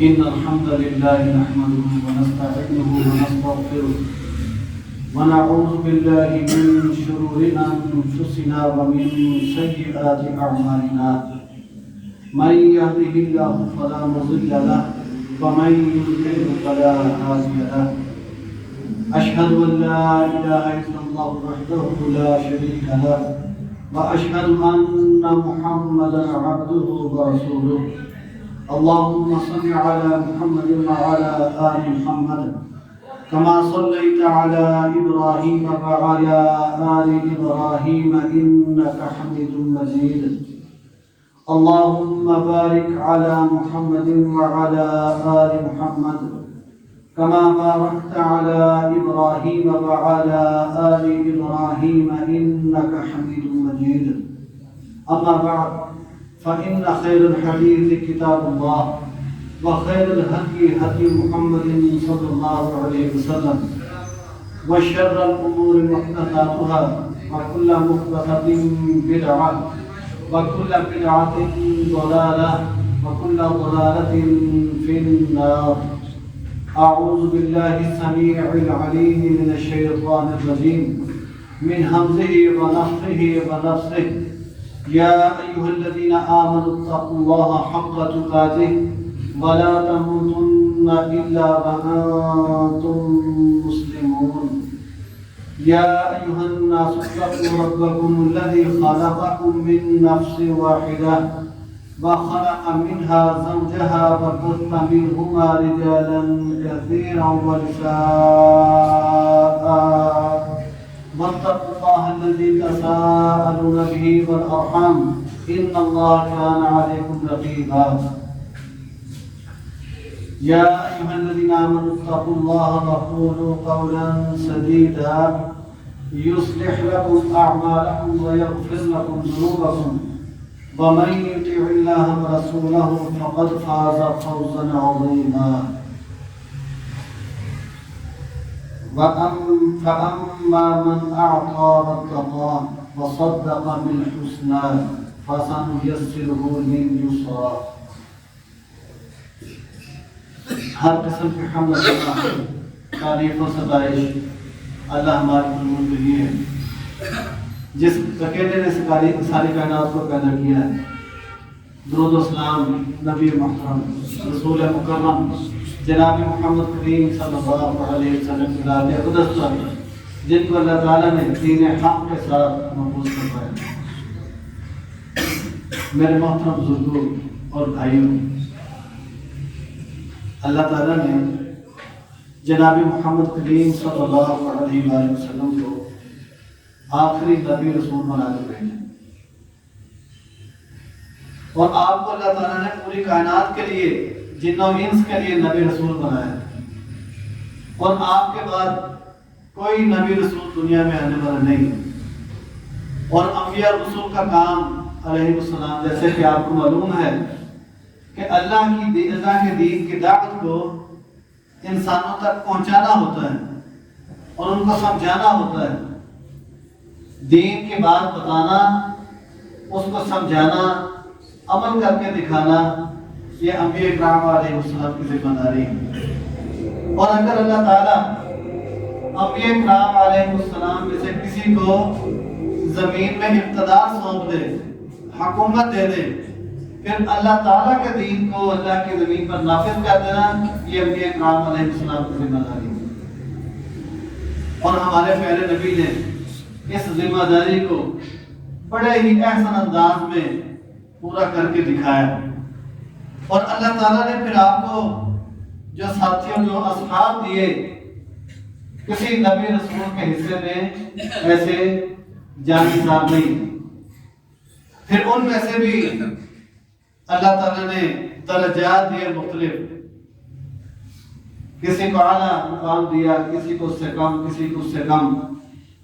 إن الحمد لله نحمده ونستعينه ونستغفره ونعوذ بالله من شرور أنفسنا ومن سيئات أعمالنا من يهده الله فلا مضل له ومن يضلل فلا هادي له أشهد أن لا إله إلا الله وحده لا شريك له وأشهد أن محمدا عبده ورسوله اللهم صل على محمد وعلى آل محمد كما صليت على إبراهيم وعلى آل إبراهيم إنك حميد مجيد اللهم بارك على محمد وعلى آل محمد كما باركت على إبراهيم وعلى آل إبراهيم إنك حميد مجيد أما بعد فإن خير الحديث كتاب الله وخير الهدي هدي محمد صلى الله عليه وسلم وشر الأمور محدثاتها وكل محدثة بدعة وكل بدعة ضلالة وكل ضلالة في النار. أعوذ بالله السميع العليم من الشيطان الرجيم من همزه ونفخه ونفثه. يا أيها الذين آمنوا اتقوا الله حق تقاته ولا تموتن إلا وأنتم مسلمون. يا أيها الناس اتقوا ربكم الذي خلقكم من نفس واحدة وخلق منها زوجها وبث منهما رجالا كثيرا ونساء واتقوا الله الذي تساءلون به والأرحام إن الله كان عليكم رقيبا. يا أيها الذين آمنوا اتقوا الله وقولوا قولا سديدا يصلح لكم أعمالكم ويغفر لكم ذنوبكم ومن يطع الله ورسوله فقد فاز فوزا عظيما. فأما من أعطى واتقى وصدق بالحسنى فسنيسره لليسرى. ہر قسم کی حمد تعریف و ستائش اللہ ہمارے ملک کے لیے ہے جس اکیلے نے ساری کائنات کو پیدا کیا ہے. درود و سلام نبی محترم رسول مکرم جناب محمد کریم صلی اللہ علیہ وسلم کی ذات اقدس پر جن کو اللہ تعالیٰ نے دین حق کے ساتھ مبعوث فرمایا. میرے محترم بزرگوں اور بھائیوں، اللہ تعالیٰ نے جناب محمد کریم صلی اللہ علیہ وسلم کو آخری نبی رسول بنا کے بھیجا، اور آپ کو اللہ تعالیٰ نے پوری کائنات کے لیے جن و انس کے لیے نبی رسول بنایا، اور آپ کے بعد کوئی نبی رسول دنیا میں آنے والا نہیں. اور انبیاء رسول کا کام علیہ السلام جیسے کہ آپ کو معلوم ہے کہ اللہ کے دین کی دعوت کو انسانوں تک پہنچانا ہوتا ہے اور ان کو سمجھانا ہوتا ہے. دین کی بات بتانا، اس کو سمجھانا، عمل کر کے دکھانا، یہ انبیاء کرام علیہ السلام کی ذمہ داری ہے. اور اگر اللہ تعالیٰ انبیاء کرام علیہ السلام میں سے کسی کو زمین میں اقتدار سونپ دے، حکومت دے دے، پھر اللہ تعالیٰ کے دین کو اللہ کی زمین پر نافذ کر دینا، یہ انبیاء کرام علیہ السلام کی ذمہ داری ہے. اور ہمارے پیارے نبی نے اس ذمہ داری کو بڑے ہی احسن انداز میں پورا کر کے دکھایا. اور اللہ تعالیٰ نے پھر آپ کو جو ساتھیوں جو اصحاب دیے، کسی نبی رسول کے حصے میں ایسے جانی صاحب نہیں. پھر ان میں سے بھی اللہ تعالیٰ نے درجات دیے مختلف، کسی کو اعلیٰ مقام دیا، کسی کو اس سے کم، کسی کو اس سے کم.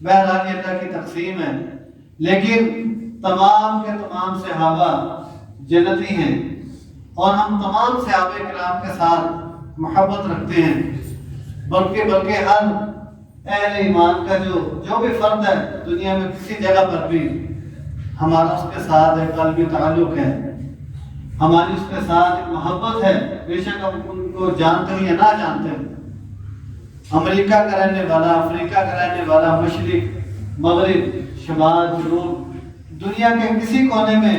بہرحال یہ اللہ کی تقسیم ہے، لیکن تمام کے تمام صحابہ جنتی ہیں، اور ہم تمام صحابہ کرام کے ساتھ محبت رکھتے ہیں. بلکہ ہر اہل ایمان کا جو بھی فرد ہے دنیا میں کسی جگہ پر بھی ہمارا اس کے ساتھ ایک قلبی تعلق ہے. ہماری اس کے ساتھ ایک محبت ہے، بے شک ہم ان کو جانتے ہیں یا نہ جانتے ہیں۔ امریکہ کا رہنے والا، افریقہ کا رہنے والا، مشرق، مغرب، شمال، جنوب، دنیا کے کسی کونے میں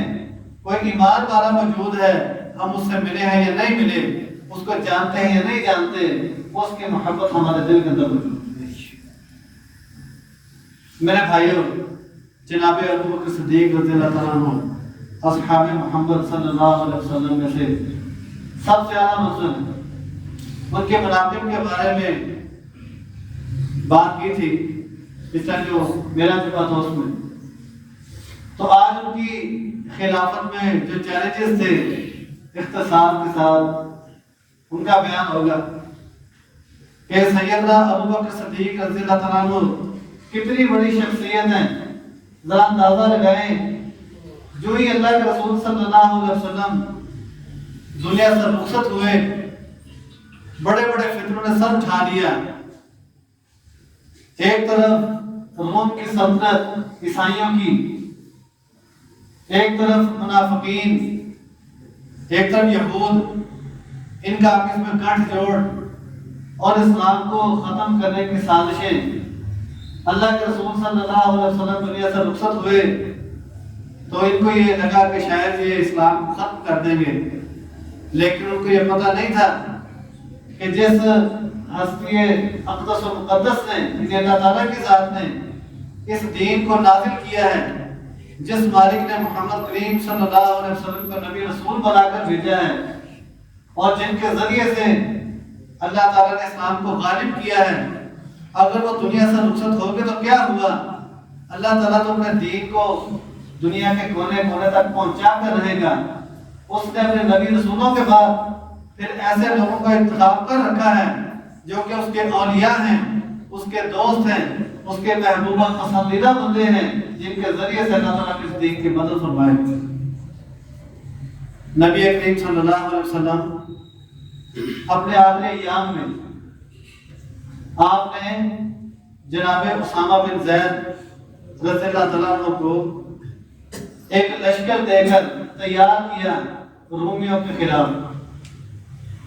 کوئی ایمان والا موجود ہے، ہم اس سے ملے ہیں یا نہیں ملے، اس کو جانتے ہیں یا نہیں جانتے، اس کی محبت ہمارے دل کے اندر موجود ہے۔ میرے بھائیوں، جناب ابوبکر صدیق رضی اللہ تعالیٰ عنہ اصحاب محمد صلی اللہ علیہ وسلم میں سے سب سے اعلیٰ مقصد ان کے مناقب کے بارے میں بات کی تھی پچھلا جو میرا جبہ تھا اس میں۔ تو آج ان کی خلافت میں جو چیلنجز تھے اختصار کے ساتھ ان کا بیان ہوگا کہ سیدنا ابوبکر صدیق رضی اللہ تعالیٰ عنہ کتنی بڑی شخصیت ہیں۔ ذرا اندازہ لگائیں، جو ہی اللہ کے رسول صلی اللہ علیہ وسلم دنیا سے رخصت ہوئے، بڑے بڑے فتنوں نے سر اٹھا لیا۔ ایک طرف روم کی سلطنت عیسائیوں کی، ایک طرف منافقین، ایک طرف یہود، ان کا آپس میں گٹھ جوڑ اور اسلام کو ختم کرنے کی سازشیں۔ اللہ کے رسول صلی اللہ علیہ وسلم دنیا سے رخصت ہوئے تو ان کو یہ لگا کہ شاید یہ اسلام کو ختم کر دیں گے، لیکن ان کو یہ پتہ نہیں تھا کہ جس ہستی اقدس و مقدس نے، یعنی اللہ تعالیٰ کی ذات نے اس دین کو نازل کیا ہے، جس مالک نے محمد کریم صلی اللہ علیہ وسلم کو نبی رسول بنا کر بھیجا ہے، اور جن کے ذریعے سے اللہ تعالیٰ نے اسلام کو غالب کیا ہے، اگر وہ دنیا سے رخصت ہو گئے تو کیا ہوا؟ اللہ تعالیٰ تو اپنے دین کو دنیا کے کونے کونے تک پہنچا کر رہے گا۔ اس نے اپنے نبی رسولوں کے بعد پھر ایسے لوگوں کا انتخاب کر رکھا ہے جو کہ اس کے اولیاء ہیں، اس کے دوست ہیں، اس کے محبوبہ پسندیدہ بندے ہیں، جن کے ذریعے سے اللہ تعالیٰ نے اس دین کی مدد فرمائے۔ نبی کریم صلی اللہ علیہ وسلم اپنے آخری ایام میں آپ نے جناب اسامہ بن زید رضی اللہ تعالیٰ عنہ کو ایک لشکر دے کر تیار کیا رومیوں کے خلاف،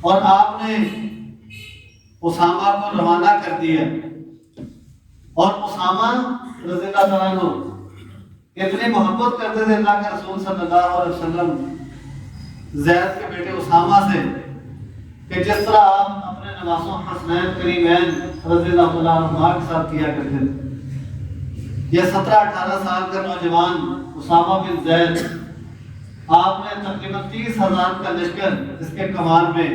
اور آپ نے اسامہ کو روانہ کر دیا۔ اور اسامہ رضی اللہ تعالیٰ عنہ اتنی محبت کرتے تھے اللہ کے رسول صلی اللہ علیہ وسلم زید کے بیٹے اسامہ سے کہ جس طرح آپ اپنے نواسوں حسنین کریمین رضی اللہ تعالیٰ عنہ کے ساتھ کیا کرتے تھے۔ یہ 17-18 سال کا نوجوان اسامہ بن زید، آپ نے تقریباً 30,000 کا لشکر اس کے کمان میں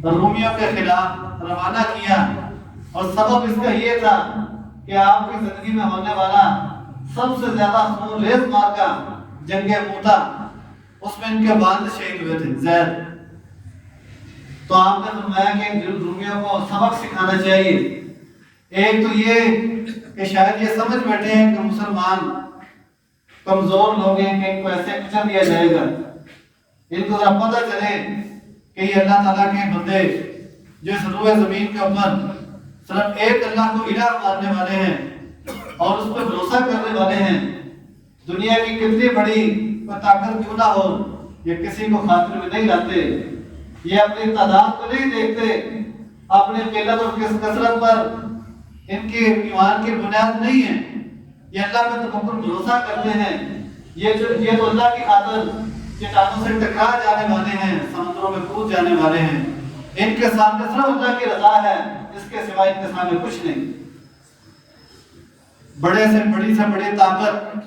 رومیوں کے خلاف روانہ کیا، اور سبب اس کا یہ تھا کہ آپ کی زندگی میں ہونے والا سب سے زیادہ خون ریز مارکا جنگ موتا، اس میں ان کے والد شہید ہوئے تھے زید۔ تو آپ نے فرمایا کہ رومیوں کو سبق سکھانا چاہیے۔ ایک تو یہ کہ شاید یہ سمجھ بیٹھے ہیں کہ مسلمان کمزور لوگ ہیں کہ ان کو ایسے کچھ دیا جائے گا، ان کو ذرا پتہ چلے کہ یہ اللہ تعالیٰ کے بندے جو اس روئے زمین کے اوپر صرف ایک اللہ کو الہ ماننے والے ہیں اور اس پر بھروسہ کرنے والے ہیں، دنیا کی کتنی بڑی طاقت کیوں نہ ہو، یہ کسی کو خاطر میں نہیں لاتے، یہ اپنی تعداد کو نہیں دیکھتے، اپنے قلت اور کثرت پر ان کی ایمان کی بنیاد نہیں ہے، یہ اللہ میں تکبر بھروسہ کرتے ہیں۔ یہ تو اللہ کی خاطر چٹانوں سے ٹکرا جانے والے ہیں، سمندروں میں کود جانے والے ہیں، ان کے سامنے صرف اللہ کی رضا ہے، اس کے سوائے ان کے سامنے کچھ نہیں۔ بڑے سے بڑی طاقت،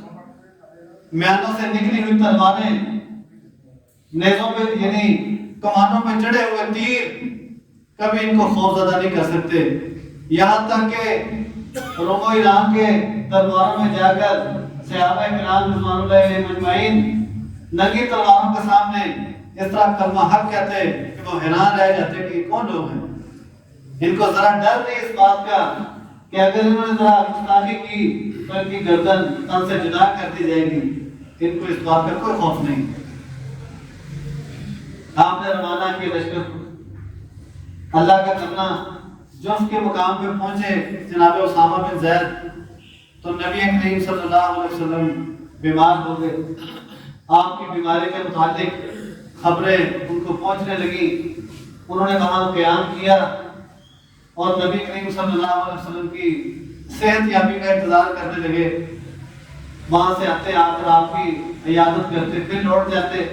میانوں سے نکلی ہوئی تلواریں، نیزوں پہ یعنی کمانوں پہ چڑھے ہوئے تیر کبھی ان کو خوفزدہ نہیں کر سکتے، یہاں تک کہ روم و ایران کے درباروں میں جا کر صحابہ کرام رضوان اللہ علیہم اجمعین ننگی تلواروں کے سامنے اس طرح کلمہ حق کہتے کہ وہ حیران رہ جاتے کہ یہ کون لوگ ہیں۔ ان کو ذرا ڈر نہیں اس بات کا کہ اگر انہوں نے ذرا گستاخی کی تو ان کی گردن تن سے جدا کر دی جائے گی، ان کو اس بات کا کوئی خوف نہیں۔ آپ نے روانہ کی لشکر کو، اللہ کا کرنا جو اس کے مقام پہ پہنچے جناب اسامہ بن زید، تو نبی کریم صلی اللہ علیہ وسلم بیمار ہو گئے۔ آپ کی بیماری کے متعلق خبریں ان کو پہنچنے لگی، انہوں نے وہاں قیام کیا اور نبی کریم صلی اللہ علیہ وسلم کی صحت یابی کا انتظار کرنے لگے۔ وہاں سے آتے آ کر آپ کی عیادت کرتے، پھر لوٹ جاتے،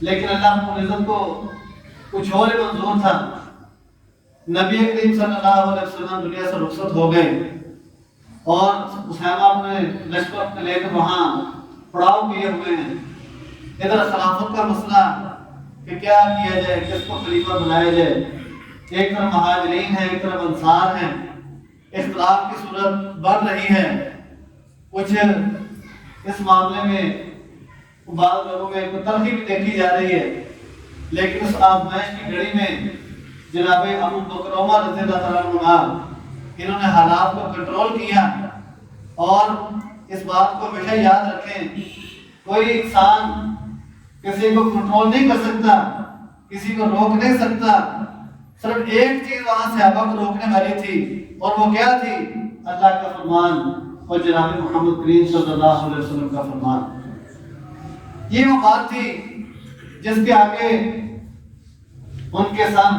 لیکن اللہ رب العزت کو کچھ اور منظور تھا۔ نبی کریم صلی اللہ علیہ وسلم دنیا سے رخصت ہو گئے اور اسامہ اپنے لشکر کو لے کر وہاں پڑاؤ کیے ہوئے ہیں۔ ادھر خلافت کا مسئلہ کہ کیا کیا جائے، کس کو خلیفہ بنایا جائے، ایک طرف مہاجرین ہیں، ایک طرف انصار ہیں، اختلاف کی صورت بڑھ رہی ہے۔ کچھ اس معاملے میں بعض لوگوں میں ایک تلخی بھی دیکھی جا رہی ہے، لیکن اس آزمائش کی گھڑی میں جناب ابو بکر عمر رضی اللہ تعالیٰ عنہ انہوں نے حالات کو کنٹرول کیا۔ اور اس بات کو ہمیشہ یاد رکھیں، کوئی انسان کسی کو کنٹرول نہیں کر سکتا، کسی کو روک نہیں سکتا۔ صرف ایک چیز وہاں صحابہ کو روکنے والی تھی، اور وہ کیا تھی؟ اللہ کا فرمان اور جناب محمد کریم صلی اللہ علیہ وسلم کا فرمان۔ یہ وہ بات تھی جس کے آگے ان کے سن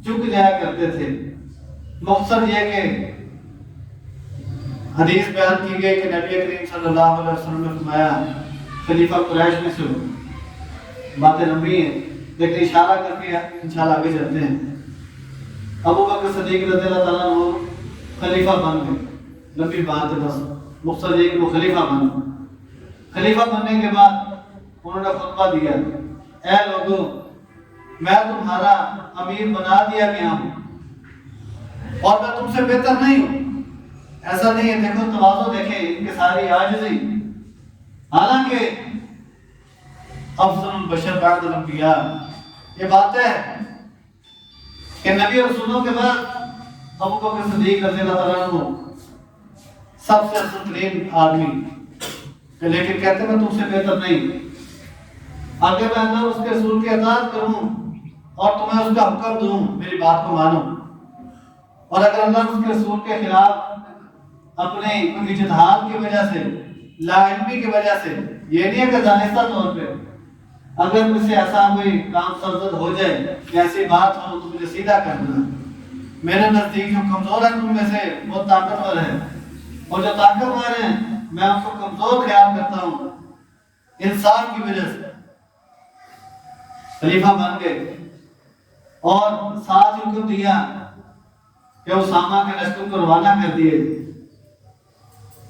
جھک جایا کرتے تھے۔ مقصد یہ کہ حدیث بیان کی گئی کہ نبی کریم صلی اللہ علیہ وسلم نے فرمایا خلیفہ قریش میں سے ہو۔ باتیں لمبی ہیں لیکن اشارہ کر کے انشاءاللہ آگے چلتے ہیں۔ ابو بکر صدیق رضی اللہ تعالیٰ عنہ خلیفہ بن گئے، لمبی بات ہے، بس مقصد یہ کہ وہ خلیفہ بن گئے۔ خلیفہ بننے کے بعد انہوں نے خطبہ دیا، اے لوگوں، میں تمہارا امیر بنا دیا گیا ہوں اور میں تم سے بہتر نہیں ہوں۔ ایسا نہیں ہے، دیکھو تواضع دیکھیں، ان کی ساری عاجزی۔ حالانکہ افضل البشر بعد الانبیاء، یہ بات ہے کہ نبی رسولوں کے بعد ابو بکر صدیق رضی اللہ تعالیٰ عنہ سب سے افضل ترین آدمی، لیکن کہتے ہیں میں تم سے بہتر نہیں۔ اگر میں اللہ اس کے رسول کی اطاعت کروں اور تمہیں اس کا حکم دوں، میری بات کو مانو، اور اگر اللہ اس کے رسول کے خلاف اپنے اجتہاد کی وجہ سے، لا علمی کی وجہ سے، یہ نہیں ہے کہ دانستہ طور پہ اگر مجھ سے ایسا کوئی کام سرزد ہو جائے، ایسی بات ہو تو مجھے سیدھا کر دینا۔ میرے نزدیک جو کمزور ہے تم میں سے وہ طاقتور ہے، اور جو طاقتور ہیں میں ان کو کمزور خیال کرتا ہوں۔ انصاف کی وجہ سے خلیفہ بن گئے اور ساتھ حکم دیا کہ اسامہ کے لشکر کو روانہ کر دیے۔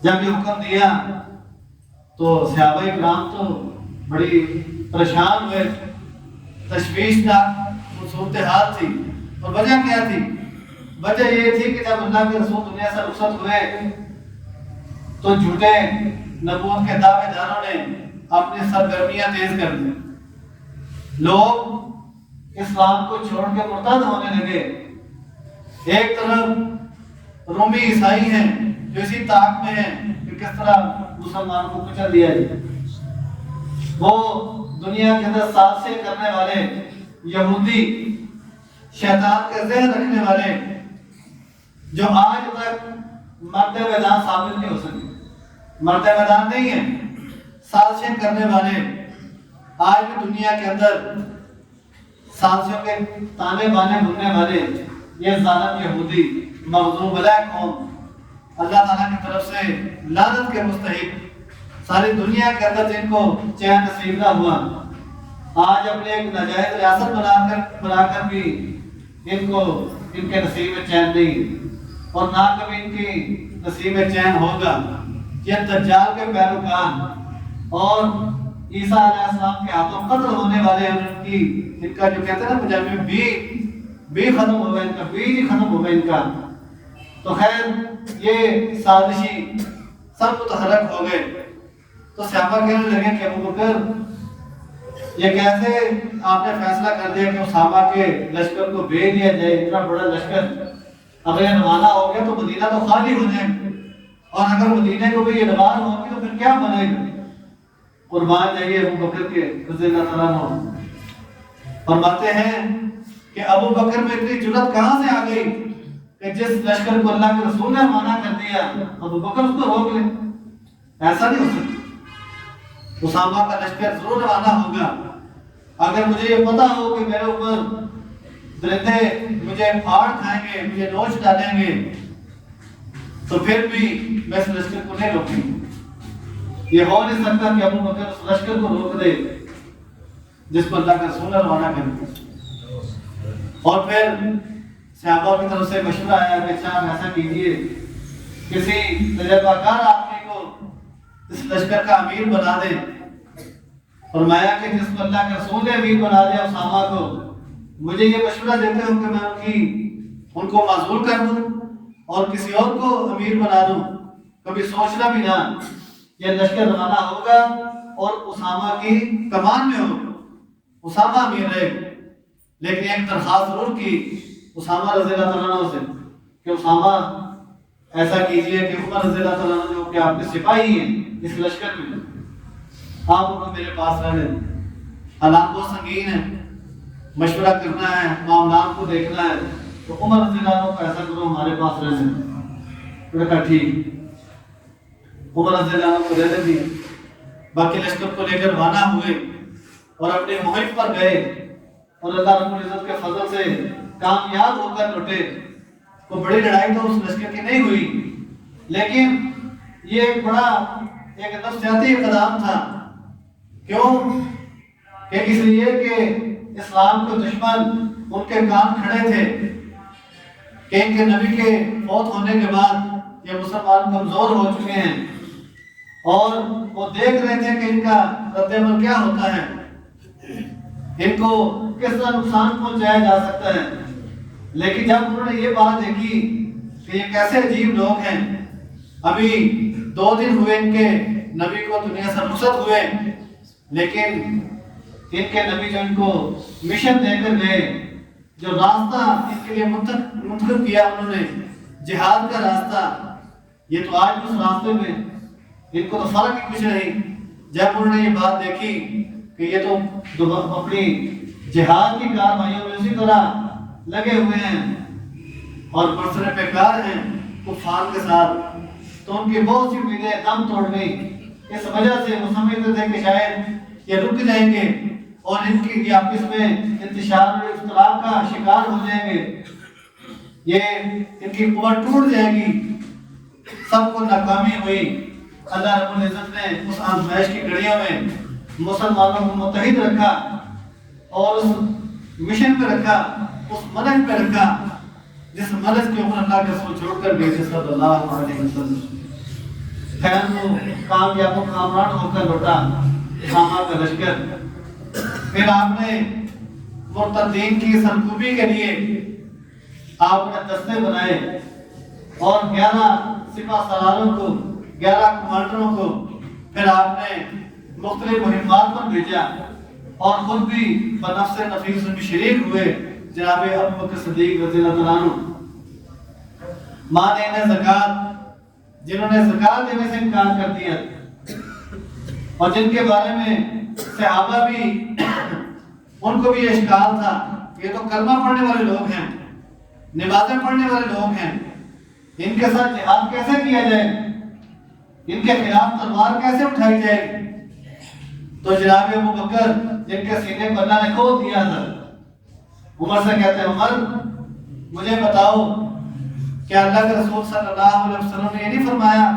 جب یہ حکم دیا تو صحابہ کرام تو بڑی پریشان ہوئے، تشویشناک صورتحال تھی۔ اور وجہ کیا تھی؟ وجہ یہ تھی کہ جب اللہ کے رسول دنیا سے رخصت ہوئے تو جھوٹے نبوت کے دعوے داروں نے اپنی سرگرمیاں تیز کر دی، لوگ اسلام کو چھوڑ کے مرتد ہونے لگے۔ ایک طرف رومی عیسائی ہیں جو اسی طاق میں ہیں کہ کس طرح مسلمانوں کو کچل دیا جائے، وہ دنیا کے اندر سازشیں کرنے والے یہودی، شیطان کے ذہن رکھنے والے، جو آج تک مرد میدان ثابت نہیں ہو سکے، مرد میدان نہیں ہیں، سازشیں کرنے والے، آج بھی دنیا کے اندر سازشوں کے تانے بانے بننے والے، یہ ظالم یہودی مغضوب علیہ قوم، اللہ تعالیٰ کی طرف سے لعنت کے مستحق، ساری دنیا کے اندر جن کو چین نصیب نہ ہوا، آج اپنے ایک ناجائز ریاست بنا کر بھی ان کے نصیب میں چین نہیں، اور نہ کبھی ان کی نصیب میں چین ہوگا۔ یہ دجال کے پیروکار اور عیسیٰ علیہ السلام کے ہاتھوں قتل ہونے والے ہیں، ان کا جو کہتے ہیں نا پنجابی میں بی ختم ہوگا، ان کا بیج ہی ختم ہوگا ان کا۔ تو خیر یہ سازشی سب متحرک ہو گئے، تو صحابہ کہنے لگے کہ ابو بکر یہ کیسے آپ نے فیصلہ کر دیا کہ اسامہ کے لشکر کو بھیج دیا جائے، اتنا بڑا لشکر اگر یہ روانہ ہو گیا تو مدینہ تو خالی ہو جائے، اور اگر مدینہ کو بھی یہ روانہ ہوگی تو پھر کیا بنے گا؟ قربان جائیے ابو بکر کے رضی اللہ تعالیٰ عنہ۔ فرماتے ہیں کہ ابو بکر میں اتنی جرأت کہاں سے آ گئی کہ جس لشکر کو اللہ کے رسول نے روانہ کر دیا ابو بکر اس کو روک لے؟ ایسا نہیں ہو سکتا، اسامہ کا لشکر ضرور روانہ ہوگا۔ اگر مجھے یہ پتا ہو کہ میرے اوپر درندے مجھے پھاڑ کھائیں گے، مجھے نوچ ڈالیں گے، تو پھر بھی میں اس لشکر کو نہیں روکوں۔ یہ ہو نہیں سکتا کہ ابو بکر اس لشکر کو روک دے جس پر اللہ کا رسول روانہ کرتے۔ اور پھر صحابہ کی طرف سے مشورہ آیا کہ اچھا ایسا کیجیے، کسی تجربہ کار آدمی کو اس لشکر کا امیر بنا دیں۔ فرمایا کہ جس کو اللہ کے رسول نے امیر بنا دیا اسامہ کو، مجھے یہ مشورہ دیتے ہو کہ میں ان کو معزول کر دوں اور کسی اور کو امیر بنا دوں، کبھی سوچنا بھی نہ۔ یہ لشکر روانہ ہوگا اور اسامہ کی کمان میں ہوگا، اسامہ امیر رہے، لیکن ایک درخواست ضرور کی اسامہ رضی اللہ تعالیٰ عنہ سے کہ اسامہ ایسا کیجئے کہ عمر رضی اللہ تعالیٰ عنہ جو کہ آپ کے سپاہی ہیں اس لشکر میں، آپ انہوں میرے پاس رہنے دیں۔ حالات بہت سنگین ہیں، مشورہ کرنا ہے، معاملات کو دیکھنا ہے، تو عمر رضی اللہ عنہ کو ایسا کرو ہمارے پاس رہنے دیں۔ انہوں نے کہا ٹھیک، عمر رضی اللہ عنہ کو رہنے دیں۔ باقی لشکر کو لے کر روانہ ہوئے اور اپنے مہم پر گئے اور اللہ رب العزت کے فضل سے کامیاب ہو کر لوٹے۔ کوئی بڑی لڑائی تو اس لشکر کی نہیں ہوئی، لیکن یہ ایک بڑا ایک نفسیاتی اقدام تھا۔ کیوں؟ کہ اس لیے کہ اسلام کے دشمن ان کے کام کھڑے تھے کہ ان کے نبی کے فوت ہونے کے بعد یہ مسلمان کمزور ہو چکے ہیں، اور وہ دیکھ رہے تھے کہ ان کا رد عمل کیا ہوتا ہے، ان کو کس طرح نقصان پہنچایا جا سکتا ہے۔ لیکن جب انہوں نے یہ بات دیکھی کہ یہ کیسے عجیب لوگ ہیں، ابھی 2 دن ہوئے ان کے نبی کو دنیا سے رخصت ہوئے، لیکن ان کے نبی جو ان کو مشن دے کر گئے، جو راستہ ان کے لیے منتخب کیا انہوں نے، جہاد کا راستہ، یہ تو آج اس راستے میں ان کو تو فرق ہی کچھ نہیں۔ جب انہوں نے یہ بات دیکھی کہ یہ تو اپنی جہاد کی کارروائیوں میں اسی طرح لگے ہوئے ہیں اور برسر پیکار ہیں کفار کے ساتھ، تو ان کی بہت سی امیدیں دم توڑ گئی۔ اس وجہ سے وہ سمجھتے تھے کہ شاید یہ رک جائیں گے اور ان کی آپس میں انتشار اور اختلاف کا شکار ہو جائیں گے، یہ ان کی قوت ٹوٹ جائے گی۔ سب کو ناکامی ہوئی۔ اللہ رب العزت نے اس آزمائش کی گھڑیوں میں مسلمانوں کو متحد رکھا اور اس مشن پہ رکھا، اس منہج پہ رکھا جس منہج کے اوپر اللہ کے رسول چھوڑ کر گئے تھے صلی اللہ علیہ وسلم۔ خیر وہ کامیاب و کامران ہو کر لوٹا اسامہ کا لشکر۔ پھر آپ نے مرتدین کی سرکوبی کے لیے آپ نے دستے بنائے اور 11 سپہ سالاروں کو، 11 کمانڈروں کو پھر آپ نے مختلف مہمات پر بھیجا اور خود بھی بنفس نفیس میں شریک ہوئے جناب ابو بکر صدیق رضی اللہ تعالیٰ عنہ۔ مانے انہیں زکوٰۃ، جنہوں نے زکوٰۃ دینے سے انکار کر دیا اور جن کے بارے میں صحابہ بھی ان کو بھی یہ اشکال تھا، یہ تو کلمہ پڑھنے والے لوگ ہیں، نمازیں پڑھنے والے لوگ ہیں، ان کے ساتھ جہاد کیسے کیا جائے، ان کے خلاف تلوار کیسے اٹھائی جائے؟ تو جناب ابو بکر جن کے سینے پر اللہ نے کھول دیا تھا، عمر سے کہتے ہیں عمر مجھے بتاؤ کہ اللہ کے رسول صلی اللہ علیہ وسلم نے یہ نہیں فرمایا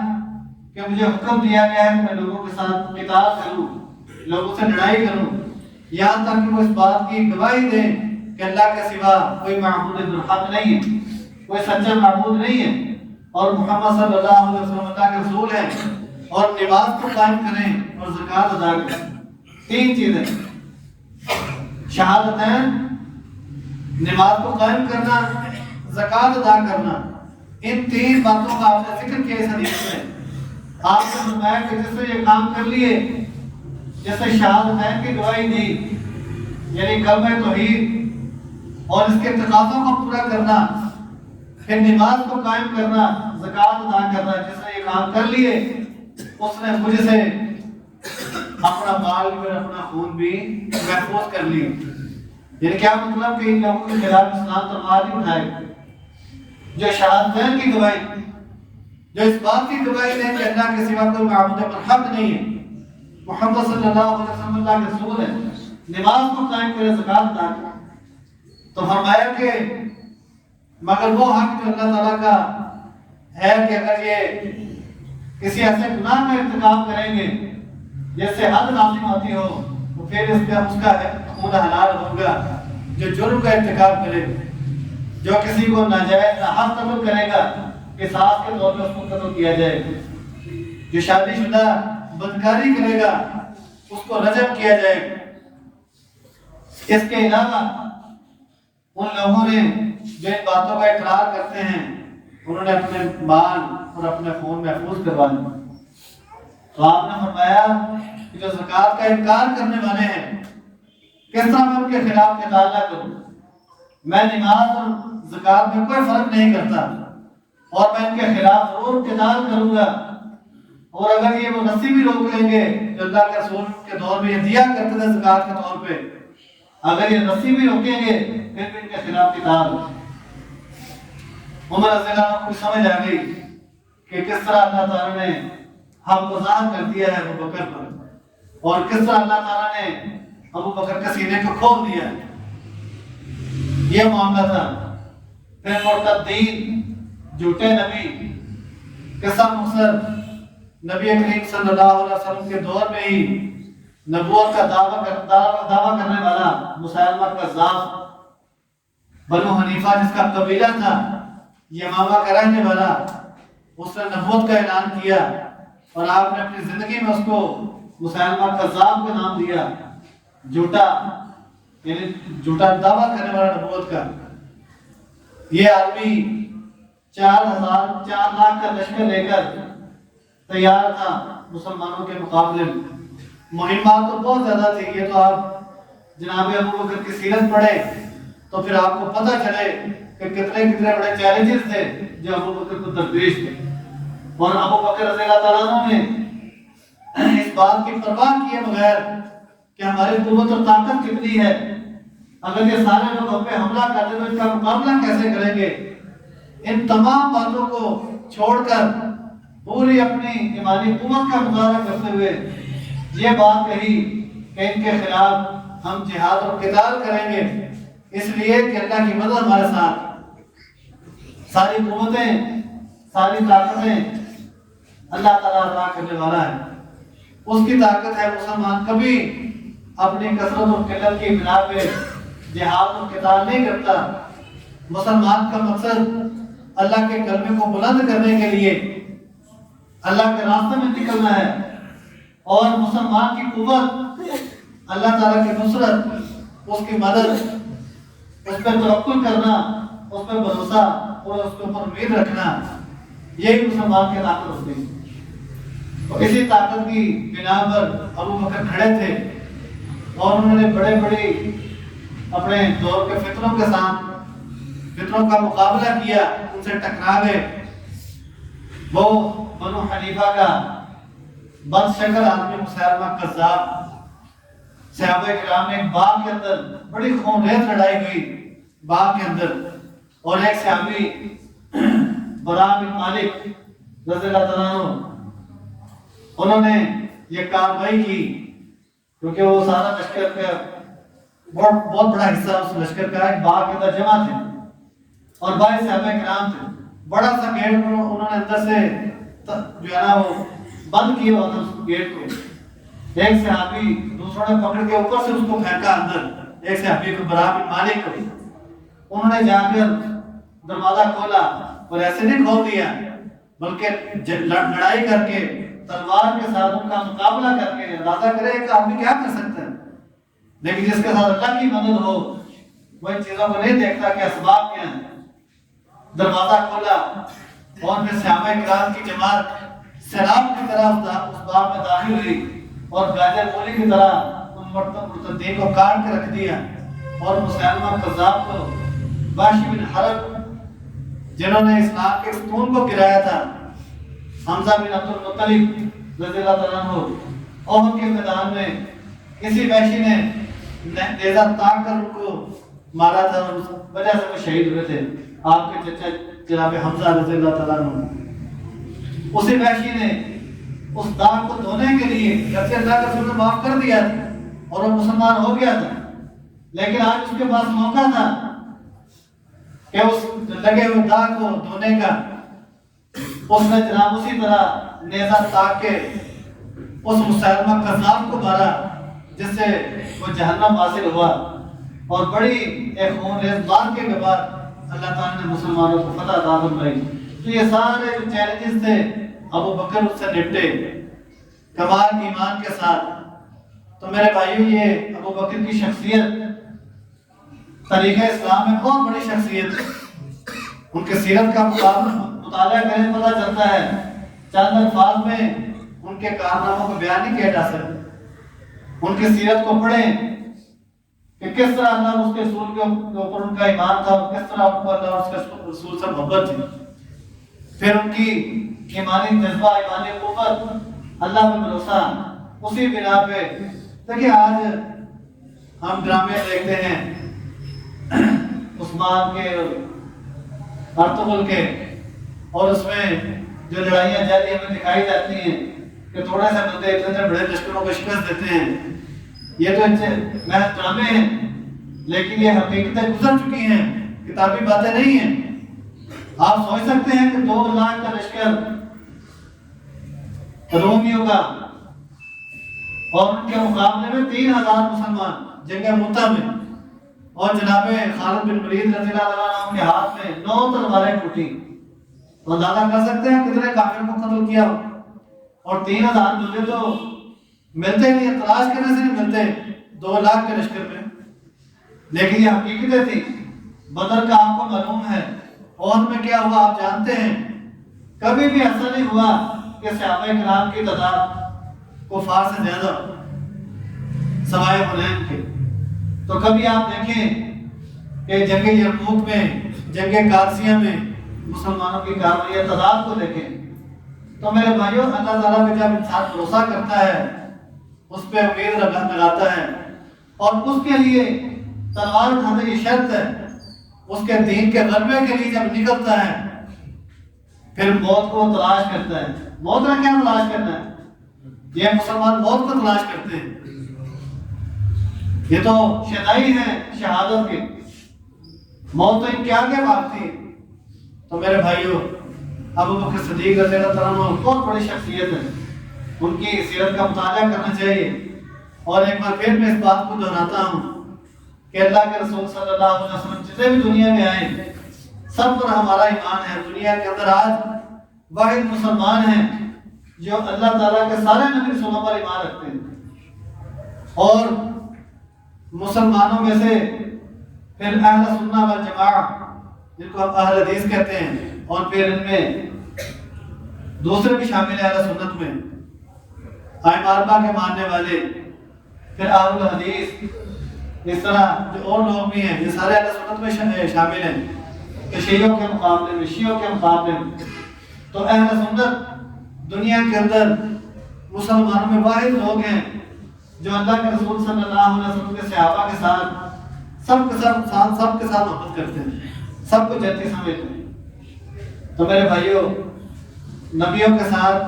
کہ مجھے حکم دیا گیا ہے کہ میں لوگوں کے ساتھ قتال کروں، لوگوں سے لڑائی کروں، یہاں تک کہ وہ اس بات کی گواہی دیں کہ اللہ کے سوا کوئی معبود بالحق نہیں ہے، کوئی سچا معبود نہیں ہے، اور محمد صلی اللہ علیہ وسلم اللہ کے رسول ہیں، اور نماز کو قائم کریں اور زکوٰۃ ادا کریں۔ 3 چیزیں، شہادتین، نماز کو قائم کرنا، زکوٰۃ ادا کرنا، ان 3 باتوں کا آپ نے ذکر کیا اس حدیث میں۔ آپ نے فرمایا کہ جس نے یہ کام کر لیے، جیسے شہادتین کی گواہی دی، یعنی کلمہ توحید اور اس کے تقاضوں کو پورا کرنا، پھر نماز کو قائم کرنا، زکوٰۃ ادا کرنا، جس نے یہ کام کر لیے اس نے مجھ سے اپنا مال بھی اور اپنا خون بھی محفوظ کر لی۔ یعنی کیا مطلب کہ ان لوگوں کے خلاف اسلام تلوار نہیں اٹھائے گا۔ جو شہادتین کی گواہی، جو اس بات کی گواہی دیں کہ اللہ کے سوا کوئی معبود بالحق نہیں ہے، محمد صلی اللہ علیہ وسلم اللہ کے رسول ہے، نماز کو قائم کرے، زکات ادا کرے۔ تو فرمایا کہ مگر وہ حق جو اللہ تعالیٰ کا ہے کہ اگر یہ کسی ایسے گناہ کا ارتکاب کریں گے جس سے حد لازم آتی ہو تو پھر اس کا خون حلال ہوگا۔ جو جرم کا ارتکاب کرے، جو کسی کو ناجائز ناحق قتل کرے گا، قصاص کے طور پہ اس کو قتل کیا جائے گا۔ جو شادی شدہ بدکاری کرے گا اس کو رجم کیا جائے گا۔ اس کے علاوہ ان لوگوں نے جو ان باتوں کا اقرار کرتے ہیں انہوں نے اپنے مال اور اپنے خون محفوظ کروا لیا۔ تو آپ نے فرمایا کہ جو زکوٰۃ کا انکار کرنے والے ہیں کس طرح میں ان کے خلاف قتال نہ کروں؟ میں نماز اور زکوٰۃ میں کوئی فرق نہیں کرتا اور میں ان کے خلاف ضرور قتال کروں گا۔ اور اگر یہ وہ رسی بھی روک لیں گے جو اللہ کے رسول کے دور میں یہ دیا کرتے تھے زکوٰۃ کے طور پہ، اگر یہ رسی بھی روکیں گے پھر بھی ان کے خلاف قتال۔ عمر رضی اللہ عنہ کو سمجھ آ گئی کہ کس طرح اللہ تعالیٰ نے حق ظاہر کر دیا ہے ابو بکر پر، اور کس طرح اللہ تعالیٰ نے ابو بکر کے سینے کو کھول دیا۔ یہ معاملہ تھا۔ پھر مرتدین، جھوٹے نبی، قصہ مختصر، نبی کریم صلی اللہ علیہ وسلم کے دور میں ہی نبوت کا دعویٰ کرنے والا مسیلمہ کذاب، بنو حنیفہ جس کا قبیلہ تھا، یمامہ کا رہنے والا، اس نے نبوت کا اعلان کیا اور آپ نے اپنی زندگی میں اس کو مسیلمہ کذاب کا نام دیا، جھوٹا، یعنی جھوٹا دعویٰ کرنے والا نبوت کا۔ یہ آدمی 4 لاکھ کا لشکر لے کر تیار تھا مسلمانوں کے مقابلے میں۔ مہمات تو بہت زیادہ تھی۔ یہ تو آپ جناب ابو بکر کی سیرت پڑھیں تو پھر آپ کو پتہ چلے کہ کتنے بڑے چیلنجز تھے جو ابو بکر کو درپیش تھے۔ اور ابو بکر رضی اللہ تعالیٰ عنہ نے اس بات کی پرواہ کیے بغیر کہ ہماری قوت اور طاقت کتنی ہے، اگر یہ سارے لوگ ہم پہ حملہ کر دیں تو اس کا مقابلہ کیسے کریں گے، ان تمام باتوں کو چھوڑ کر پوری اپنی ایمانی قوت کا مظاہرہ کرتے ہوئے یہ بات کہی کہ ان کے خلاف ہم جہاد اور قتال کریں گے، اس لیے کہ اللہ کی مدد ہمارے ساتھ۔ ساری قوتیں، ساری طاقتیں اللہ تعالیٰ عطا کرنے والا ہے، اس کی طاقت ہے۔ مسلمان کبھی اپنی کثرت اور قلت کی بنا پہ جہاد اور قتال نہیں کرتا۔ مسلمان کا مقصد اللہ کے کلمے کو بلند کرنے کے لیے اللہ کے راستے میں نکلنا ہے، اور مسلمان کی قوت اللہ تعالیٰ کی نصرت، اس کی مدد، اس پہ توکل کرنا، اس پہ بھروسہ اور اس کے اوپر امید رکھنا، یہی مسلمان کی طاقت ہوتی ہے۔ تو اسی طاقت کی بنا پر ابو بکر کھڑے تھے اور انہوں نے بڑے اپنے دور کے فتنوں کے ساتھ فتنوں کا مقابلہ کیا، ان سے ٹکرا گئے۔ وہ بنو حنیفہ کا بد شکل آدمی مسیلمہ کذاب، صحابہ کرام نے ایک باغ کے اندر بڑی خونریز لڑائی ہوئی باغ کے اندر، اور ایک صحابی براء بن مالک رضی اللہ تعالیٰ عنہ، انہوں نے یہ کارروائی کی کیونکہ وہ سارا لشکر کا بہت بڑا حصہ اس لشکر کا ایک باغ کے اندر جمع تھے اور 22 صحابہ کرام تھے۔ بڑا سا گیٹ انہوں نے اندر سے جو ہے نا وہ بند کیا ہوا تھا اس گیٹ کو۔ ایک صحابی دوسروں نے پکڑ کے اوپر سے اس کو پھینکا اندر، ایک صحابی کو براء بن مالک کو، انہوں نے جا کر دروازہ کھولا اور ایسے نہیں کھول دیا بلکہ لڑائی کر کے تلوار کے ساتھ ان کا مقابلہ کر کے اندازہ کرے کہ آدمی کیا کر سکتا ہے، لیکن جس کے ساتھ اللہ کی مدد ہو وہ ان چیزوں کو نہیں دیکھتا کہ اسباب کیا ہیں۔ دروازہ کھولا اور پھر صحابہ کرام کی جماعت سیلاب کی طرح اس باغ میں داخل ہوئی اور گاجر مولی کی طرح ان مرتدین کو کاٹ کے رکھ دیا، اور مسیلمہ کذاب کو، وحشی بن حرب جنہوں نے اسلام کے ستون کو گرایا تھا، حمزہ بن عبد المطلب رضی اللہ تعالیٰ عنہ، احد کے میدان میں کسی وحشی نے نیزہ تاک کر ان کو مارا تھا اور اس وجہ سے وہ شہید ہوئے تھے، آپ کے چچا جناب حمزہ رضی اللہ تعالیٰ عنہ۔ اسی وحشی نے اس داغ کو دھونے کے لیے جبکہ اللہ کا رسول نے معاف کر دیا اور وہ مسلمان ہو گیا تھا، لیکن آج اس کے پاس موقع تھا کہ اس لگے ہوئے داغ کو دھونے کا۔ اس نے جناب اسی طرح نیزہ تاک کے اس مسلمہ کذاب کو مارا جس سے وہ جہنم حاصل ہوا، اور بڑی ایک خونریز مار کے بعد اللہ تعالیٰ نے مسلمانوں کو فتح عطا فرمائی۔ تو یہ سارے جو چیلنجز تھے ابو بکر اس سے نپٹے کمال ایمان کے ساتھ۔ تو میرے بھائیوں، یہ ابو بکر کی شخصیت تاریخ اسلام میں بہت بڑی شخصیت ہے۔ ان کے سیرت کا مطالعہ کریں پتہ چلتا ہے، چند الفاظ میں ان کے کارناموں کو بیان نہیں کیا جا سکتا۔ ان کی سیرت کو پڑھیں کہ کس طرح اللہ اس کے رسول کے اوپر ان کا ایمان تھا، کس طرح ان کو اللہ اور اس کے رسول سے محبت تھی، پھر ان کی ایمانی جذبہ، ایمانی قوت، اللہ پہ بھروسہ، اسی بنا پہ دیکھیں آج ہم ڈرامے دیکھتے ہیں عثمان کے، ارطغرل کے، اور اس میں جو لڑائیاں جاری ہمیں دکھائی جاتی ہیں کہ تھوڑے سے بندے اتنے بڑے لشکروں کو شکست دیتے ہیں، یہ تو محض ڈرامے ہیں، لیکن یہ حقیقتیں گزر چکی ہیں، کتابی باتیں نہیں ہیں۔ آپ سوچ سکتے ہیں کہ 2 لاکھ کا لشکر رومیوں کا، اور ان کے مقابلے میں 3000 مسلمان جنگ موتا میں، اور جناب خالد بن ولید رضی اللہ عنہ کے ہاتھ میں 9 تلواریں ٹوٹی، تو اندازہ کر سکتے ہیں کتنے کافر کو قتل کیا۔ اور 3000 بندے تو ملتے نہیں، تلاش کرنے سے نہیں ملتے 2 لاکھ کے لشکر میں، لیکن یہ حقیقتیں تھی۔ بدر کا آپ کو معلوم ہے، اور میں کیا ہوا آپ جانتے ہیں۔ کبھی بھی ایسا نہیں ہوا کہ صحابہ کرام کی تعداد کفار سے زیادہ سوائے حنین کے۔ تو کبھی آپ دیکھیں کہ جنگ یرموک میں، جنگ قادسیہ میں مسلمانوں کی کامیابی تعداد کو دیکھیں، تو میرے بھائیوں اللہ تعالیٰ پہ جب انسان بھروسہ کرتا ہے، اس پہ امید لگاتا ہے، اور اس کے لیے تلوار اٹھانا یہ شرط ہے، اس کے دین کے غلبے کے لیے جب نکلتا ہے پھر موت کو تلاش کرتا ہے۔ موت کا کیا تلاش کرنا ہے؟ یہ مسلمان موت کو تلاش کرتے ہیں، یہ تو شدائی ہے شہادت کے، موت تو ان کے آگے بھاگتی ہے۔ تو میرے بھائیوں، ابو بکر صدیق رضی اللہ عنہ بہت بڑی شخصیت ہے، ان کی سیرت کا مطالعہ کرنا چاہیے۔ اور ایک بار پھر میں اس بات کو دہراتا ہوں کہ اللہ کے رسول صلی اللہ علیہ وسلم جتنے بھی دنیا میں آئے سب پر ہمارا ایمان ہے۔ دنیا کے اندر آج واحد مسلمان ہیں جو اللہ تعالیٰ کے سارے نبی رسولوں پر ایمان رکھتے ہیں، اور مسلمانوں میں سے پھر اہل سنہ والجماعہ جن کو ہم اہل حدیث کہتے ہیں، اور پھر ان میں دوسرے بھی شامل ہیں اہل سنت میں، ائمہ اربعہ کے ماننے والے، پھر اہل الحدیث، اس طرح جو اور لوگ بھی ہیں، یہ سارے اہل سنت میں شامل ہیں کہ شیعوں کے مقابلے میں، شیعوں کے مقابلے میں۔ تو اہل سنت دنیا کے اندر مسلمانوں میں واحد لوگ ہیں جو اللہ کے رسول صلی اللہ علیہ وسلم کے صحابہ کے ساتھ سب کے ساتھ محبت کرتے ہیں، سب کو جنتی سمجھتے ہیں۔ تو میرے بھائیوں، نبیوں کے ساتھ،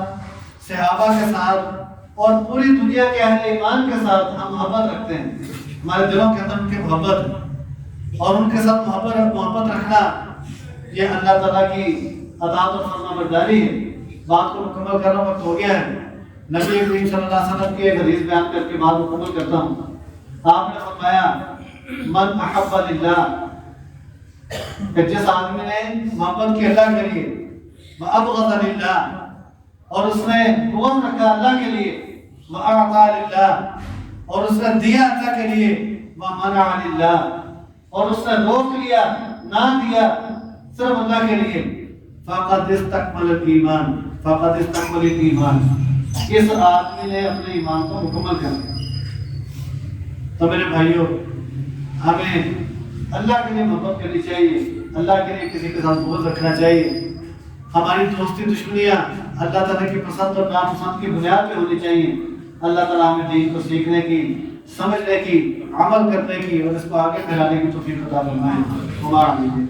صحابہ کے ساتھ، اور پوری دنیا کے اہل ایمان کے ساتھ ہم محبت رکھتے ہیں، ہمارے دلوں کے اندر ان کی محبت ہے، اور ان کے ساتھ محبت رکھنا یہ اللہ تعالیٰ کی اطاعت اور فرما برداری ہے۔ بات کو مکمل کرنا وقت ہو گیا ہے۔ نبی کریم صلی اللہ علیہ وسلم کی ایک حدیث بیان کر کے بات مکمل کرتا ہوں۔ آپ نے فرمایا من احب للہ، کہ جس آدمی نے محبت کی اللہ کے لیے، وابغض للہ، اور اس نے بغض رکھا اللہ کے لیے، واعطى للہ، اور اس نے دیا اللہ کے لیے، ومنع للہ، اور اس نے روک لیا نہ دیا صرف اللہ کے لیے، فقد استکمل الایمان، فقد استکمل الایمان، اس آدمی نے اپنے ایمان کو مکمل کر دیا۔ تو میرے بھائیوں، ہمیں اللہ کے لیے محبت کرنی چاہیے، اللہ کے لیے کسی کے ساتھ بغض رکھنا چاہیے۔ ہماری دوستی دشمنیاں اللہ تعالیٰ کی پسند اور ناپسند کی بنیاد پہ ہونی چاہیے۔ اللہ تعالیٰ ہمیں دین کو سیکھنے کی، سمجھنے کی، عمل کرنے کی، اور اس کو آگے پھیلانے کی توفیق عطا فرمائے۔